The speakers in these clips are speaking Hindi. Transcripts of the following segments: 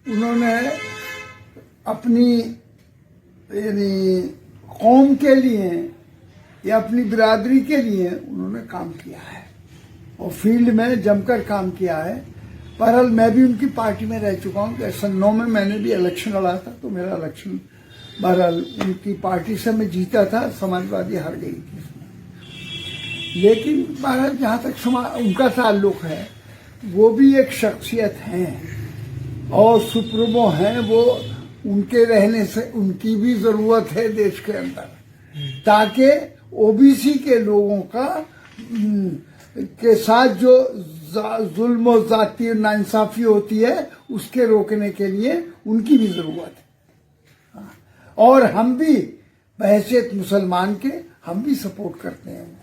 उन्होंने अपनी यानी कौम के लिए या अपनी बिरादरी के लिए उन्होंने काम किया है और फील्ड में जमकर काम किया है। बहरहाल मैं भी उनकी पार्टी में रह चुका हूँ। सन 9 में मैंने भी इलेक्शन लड़ा था, तो मेरा इलेक्शन बहरहाल उनकी पार्टी से मैं जीता था, समाजवादी हार गई थी। लेकिन बहरहाल जहाँ तक उनका ताल्लुक है, वो भी एक शख्सियत हैं और सुप्रीमो हैं। वो उनके रहने से उनकी भी जरूरत है देश के अंदर, ताकि ओबीसी के लोगों का के साथ जो जुल्म और जाती नाइंसाफी होती है उसके रोकने के लिए उनकी भी जरूरत है। और हम भी बहैसियत मुसलमान के हम भी सपोर्ट करते हैं।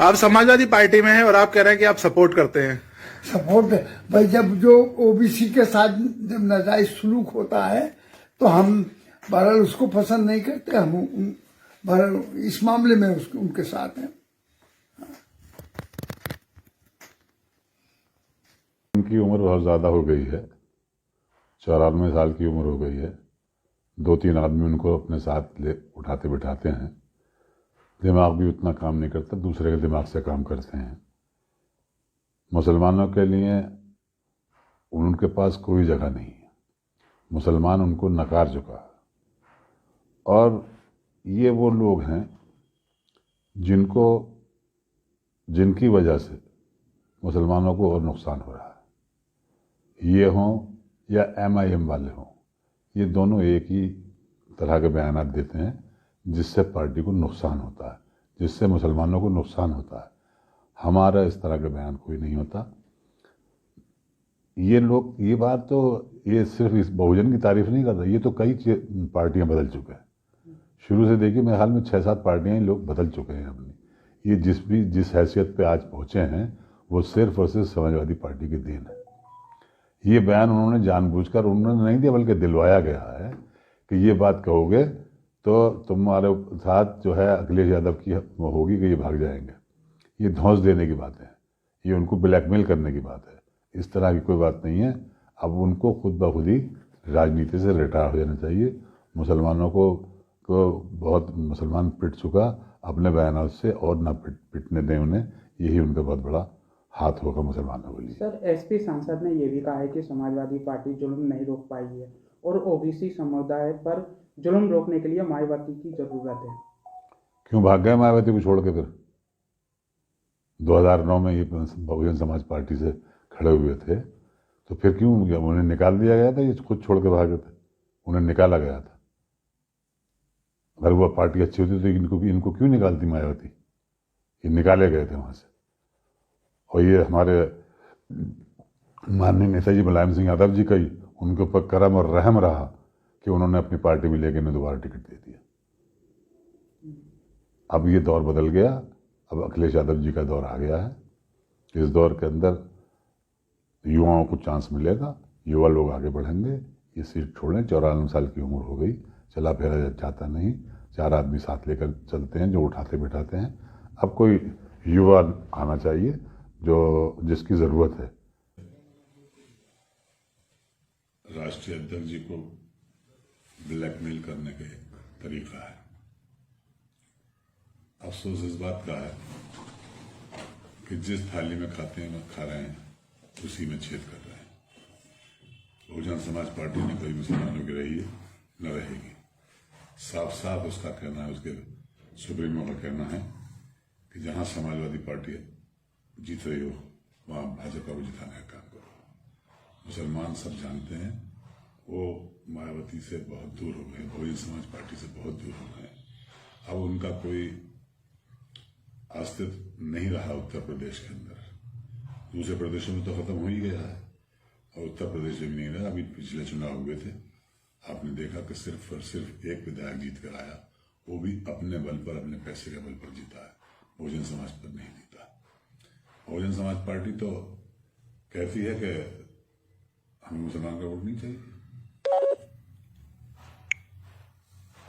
आप समाजवादी पार्टी में हैं और आप कह रहे हैं कि आप सपोर्ट करते हैं। सपोर्ट भाई, जब जो ओबीसी के साथ जब नाजायज सलूक होता है तो हम बहरहाल उसको पसंद नहीं करते। हम बहरहाल इस मामले में उनके साथ हैं। उनकी उम्र बहुत ज़्यादा हो गई है, 94 साल की उम्र हो गई है। 2-3 आदमी उनको अपने साथ ले उठाते बिठाते हैं। दिमाग भी उतना काम नहीं करता, दूसरे के दिमाग से काम करते हैं। मुसलमानों के लिए उनके पास कोई जगह नहीं है। मुसलमान उनको नकार चुका है। और ये वो लोग हैं जिनकी वजह से मुसलमानों को और नुकसान हो रहा है। ये हों या MIM वाले हों, ये दोनों एक ही तरह के बयान देते हैं जिससे पार्टी को नुकसान होता है, जिससे मुसलमानों को नुकसान होता है। हमारा इस तरह का बयान कोई नहीं होता। ये लोग, ये बात तो ये सिर्फ इस बहुजन की तारीफ नहीं कर रहा, ये तो कई पार्टियां बदल चुके हैं। शुरू से देखिए, मेरे हाल में 6-7 पार्टियां लोग बदल चुके हैं अपनी। ये जिस हैसियत पे आज पहुंचे हैं वो सिर्फ और सिर्फ समाजवादी पार्टी की देन है। ये बयान उन्होंने जानबूझकर उन्होंने नहीं दिया, बल्कि दिलवाया गया है कि ये बात कहोगे तो तुम्हारे साथ जो है अखिलेश यादव की होगी कि ये भाग जाएंगे। ये धौंस देने की बात है, ये उनको ब्लैकमेल करने की बात है। इस तरह की कोई बात नहीं है। अब उनको खुद ब खुद ही राजनीति से रिटायर हो जाना चाहिए। मुसलमानों को बहुत मुसलमान पिट चुका, अपने बयानों से और ना पिटने दें उन्हें। यही उनका बहुत बड़ा हाथ होगा मुसलमानों के लिए। सर, एसपी सांसद ने यह भी कहा है कि समाजवादी पार्टी जुल्म नहीं रोक पाई है और ओबीसी समुदाय पर जुल्म रोकने के लिए मायावती की जरूरत है। क्यों भाग गए मायावती को छोड़ के? फिर 2009 में ये बहुजन समाज पार्टी से खड़े हुए थे, तो फिर क्यों उन्हें निकाल दिया गया था? ये खुद छोड़ के भागे थे, उन्हें निकाला गया था। अगर वो पार्टी अच्छी होती तो इनको क्यों निकालती मायावती? ये निकाले गए थे वहां से। और ये हमारे माननीय नेताजी मुलायम सिंह यादव जी का ही उनके ऊपर करम और रहम रहा कि उन्होंने अपनी पार्टी भी लेके इन्हें दोबारा टिकट दे दिया। अब ये दौर बदल गया, अब अखिलेश यादव जी का दौर आ गया है। इस दौर के अंदर युवाओं को चांस मिलेगा, युवा लोग आगे बढ़ेंगे। ये सीट छोड़ें, 94 साल की उम्र हो गई, चला फेरा जाता नहीं। 4 आदमी साथ लेकर चलते हैं जो उठाते बिठाते हैं। अब कोई युवा आना चाहिए जिसकी जरूरत है। राष्ट्रीय अध्यक्ष जी को ब्लैकमेल करने का एक तरीका है। अफसोस इस बात का है कि जिस थाली में खाते हैं खा रहे हैं, उसी में छेद कर रहे हैं। बहुजन समाज पार्टी ने कभी मुसलमानों की रही है, न रहेगी। साफ साफ उसका कहना है, उसके सुप्रीमो का कहना है कि जहां समाजवादी पार्टी जीत रही हो वहां भाजपा को जिताने का काम करो। मुसलमान सब जानते हैं वो मायावती से बहुत दूर हो गए, बहुजन समाज पार्टी से बहुत दूर हो गए। अब उनका कोई अस्तित्व नहीं रहा उत्तर प्रदेश के अंदर। दूसरे प्रदेशों में तो खत्म हो ही गया है और उत्तर प्रदेश में भी नहीं रहा। अभी पिछले चुनाव हुए थे, आपने देखा कि सिर्फ और सिर्फ एक विधायक जीत कर आया, वो भी अपने बल पर, अपने पैसे के बल पर जीता है, बहुजन समाज पर नहीं जीता। बहुजन समाज पार्टी तो कहती है कि हमें मुसलमान का वोट नहीं चाहिए।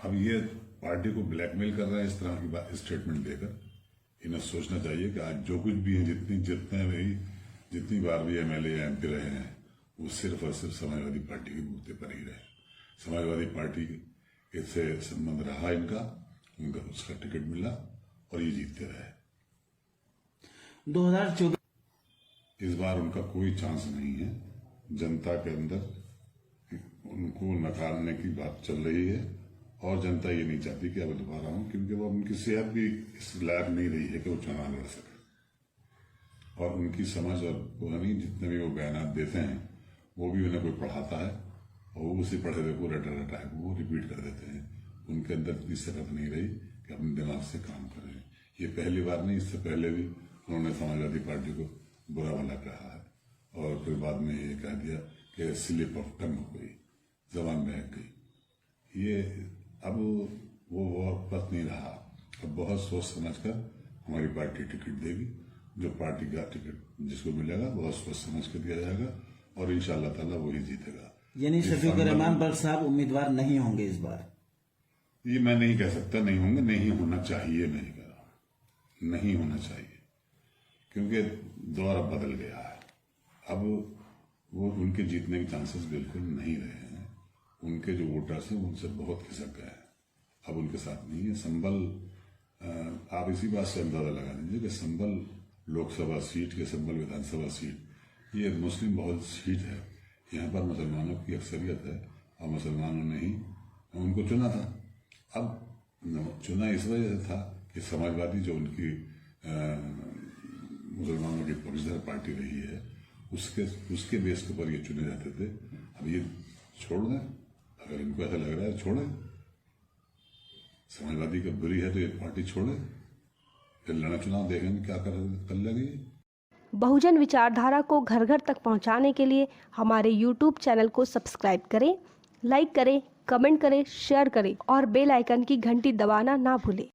अब ये पार्टी को ब्लैकमेल कर रहे हैं इस तरह की स्टेटमेंट देकर। इन्हें सोचना चाहिए कि आज जो कुछ भी है, जितनी बार भी MLA या MP रहे हैं, वो सिर्फ और सिर्फ समाजवादी पार्टी के बूते पर ही रहे। समाजवादी पार्टी से संबंध रहा इनका, उनका उसका टिकट मिला और ये जीतते रहे। 2014 इस बार उनका कोई चांस नहीं है। जनता के अंदर उनको नकारने की बात चल रही है और जनता ये नहीं चाहती कि अब दोबारा हो, क्योंकि वो उनकी सेहत भी इस लायक नहीं रही है कि वो चुनाव लड़ सके। और उनकी समझ और पुरानी जितने भी वो बयान देते हैं वो भी उन्हें कोई पढ़ाता है और वो उसी पढ़े हुए को रटा रटा है वो रिपीट कर देते हैं। उनके अंदर इतनी सेहत नहीं रही कि अपने दिमाग से काम करें। ये पहली बार नहीं, इससे पहले भी उन्होंने समाजवादी पार्टी को बुरा भला कहा है और फिर बाद में ये कह दिया कि स्लिप ऑफ टंग हो गई, जबान बहक गई। ये अब वो वक्त नहीं रहा। अब बहुत सोच समझ कर हमारी पार्टी टिकट देगी। जो पार्टी का टिकट जिसको मिलेगा बहुत सोच समझ कर दिया जाएगा और इंशाअल्लाह ताला वही जीतेगा। यानी शफीकुर रहमान बख्श साहब उम्मीदवार नहीं होंगे इस बार? ये मैं नहीं कह सकता नहीं होंगे, नहीं होना चाहिए। मैं कह रहा हूं नहीं होना चाहिए, क्योंकि दौर अब बदल गया है। अब वो उनके जीतने के चांसेस बिल्कुल नहीं रहे हैं। उनके जो वोटर्स हैं उनसे बहुत खिसक गए हैं, अब उनके साथ नहीं है। संभल आप इसी बात से अंदाजा लगा लीजिए कि संभल लोकसभा सीट के संभल विधानसभा सीट ये मुस्लिम बहुल सीट है। यहाँ पर मुसलमानों की अक्सरियत है और मुसलमानों ने ही उनको चुना था। अब चुना इस वजह से था कि समाजवादी जो उनकी मुसलमानों की पक्षधर पार्टी रही है उसके बेस के ऊपर ये चुने जाते थे। अब ये छोड़ दें, अगर इनको ऐसा लग रहा है छोड़ें। समाजवादी का बुरी है तो ये पार्टी छोड़े, फिर लड़ा चुनाव देखेंगे क्या कर लेगी। बहुजन विचारधारा को घर घर तक पहुंचाने के लिए हमारे YouTube चैनल को सब्सक्राइब करें, लाइक करें, कमेंट करें, शेयर करें और बेल आइकन की घंटी दबाना ना भूलें।